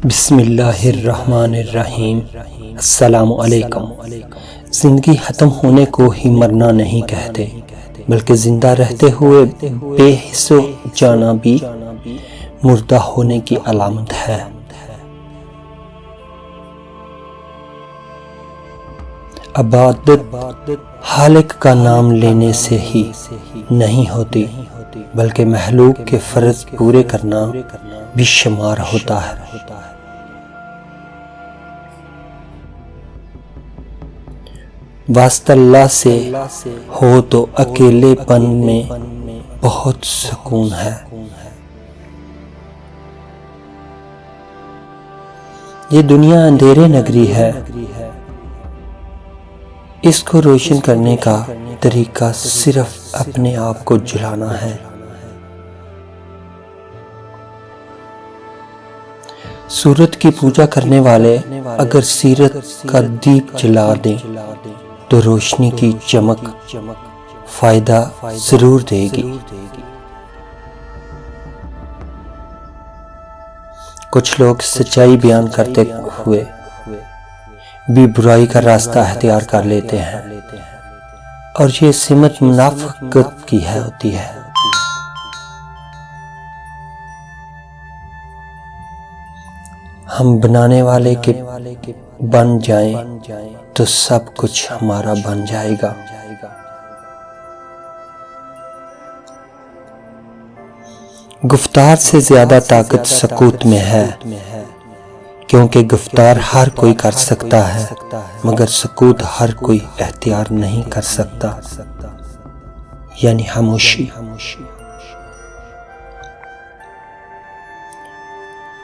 بسم اللہ الرحمن الرحیم۔ السلام علیکم۔ زندگی ختم ہونے کو ہی مرنا نہیں کہتے، بلکہ زندہ رہتے ہوئے بے حس و جانا بھی مردہ ہونے کی علامت ہے۔ عبادت خالق کا نام لینے سے ہی نہیں ہوتی، بلکہ مخلوق کے فرض پورے کرنا بھی شمار ہوتا ہے۔ واسطہ اللہ سے ہو تو اکیلے پن میں بہت سکون ہے۔ یہ دنیا اندھیرے نگری ہے، اس کو روشن کرنے کا طریقہ صرف اپنے آپ کو جلانا ہے۔ سورت کی پوجا کرنے والے اگر سیرت کا دیپ جلا دیں تو روشنی کی چمک فائدہ ضرور دے گی۔ کچھ لوگ سچائی بیان کرتے ہوئے بھی برائی کا راستہ اختیار کر لیتے ہیں، اور یہ سمت منافقت کی ہوتی ہے۔ ہم بنانے والے کے بن جائیں تو سب کچھ ہمارا بن جائے گا۔ گفتار سے زیادہ طاقت سکوت میں ہے، کیونکہ گفتار ہر کوئی کر سکتا ہے، مگر سکوت ہر کوئی اختیار نہیں کر سکتا، یعنی خاموشی۔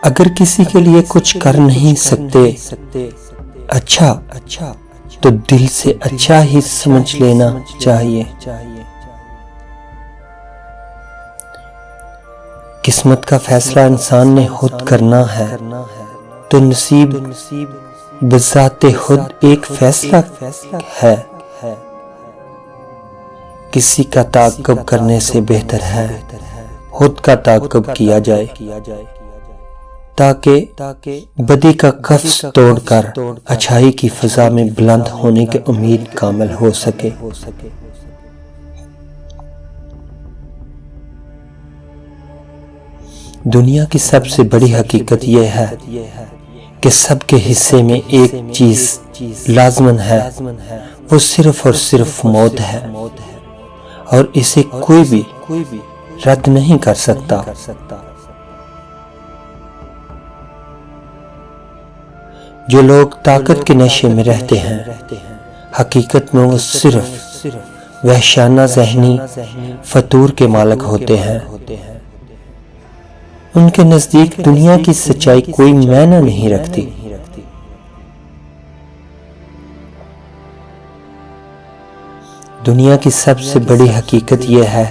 اگر کسی کے لیے کچھ کر نہیں سکتے اچھا تو دل سے اچھا ہی سمجھ لینا چاہیے۔ قسمت کا فیصلہ انسان نے خود کرنا ہے، تو نصیب بذات خود ایک فیصلہ ہے۔ کسی کا تعاقب کرنے سے بہتر ہے خود کا تعاقب کیا جائے، تاکہ بدی کا قفس توڑ کر اچھائی کی فضا میں بلند ہونے کی امید کامل ہو سکے۔ دنیا کی سب سے بڑی حقیقت یہ ہے کہ سب کے حصے میں ایک چیز لازماً ہے، وہ صرف اور صرف موت ہے، اور اسے کوئی بھی رد نہیں کر سکتا۔ جو لوگ طاقت کے نشے میں رہتے ہیں، حقیقت میں وہ صرف وحشانہ ذہنی فتور کے مالک ہوتے ہیں۔ ان کے نزدیک دنیا کی سچائی کوئی معنی نہیں رکھتی۔ دنیا کی سب سے بڑی حقیقت یہ ہے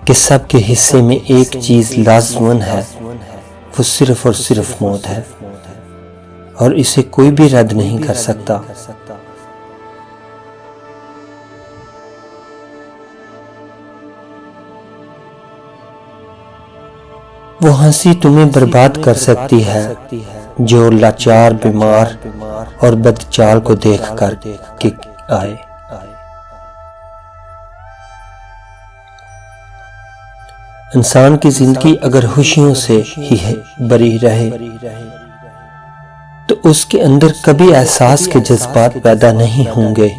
کہ سب کے حصے میں ایک چیز لازماً ہے، وہ صرف اور صرف موت ہے، اور اسے کوئی بھی رد نہیں کر سکتا۔ وہ ہنسی تمہیں برباد کر سکتی ہے جو لاچار، بیمار اور بدچال کو دیکھ کر کے آئے۔ انسان کی زندگی اگر خوشیوں سے ہی بری رہے تو اس کے اندر کبھی احساس کے جذبات پیدا نہیں ہوں گے۔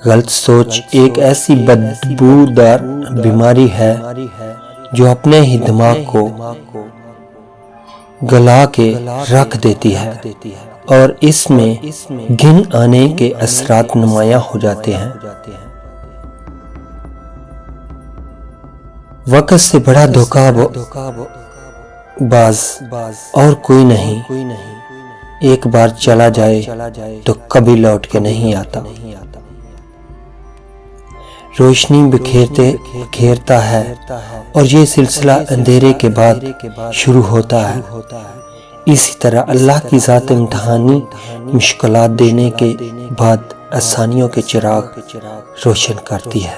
غلط سوچ ایک ایسی بدبودار بیماری ہے جو اپنے ہی دماغ کو گلا کے رکھ دیتی ہے، اور اس میں گھن آنے کے اثرات نمایاں ہو جاتے ہیں۔ وقت سے بڑا دھوکہ باز اور کوئی نہیں، ایک بار چلا جائے تو کبھی لوٹ کے نہیں آتا۔ روشنی بکھیرتا ہے، اور یہ سلسلہ اندھیرے کے بعد شروع ہوتا ہے۔ اسی طرح اللہ کی ذات امتحانی مشکلات دینے کے بعد آسانیوں کے چراغ روشن کرتی ہے۔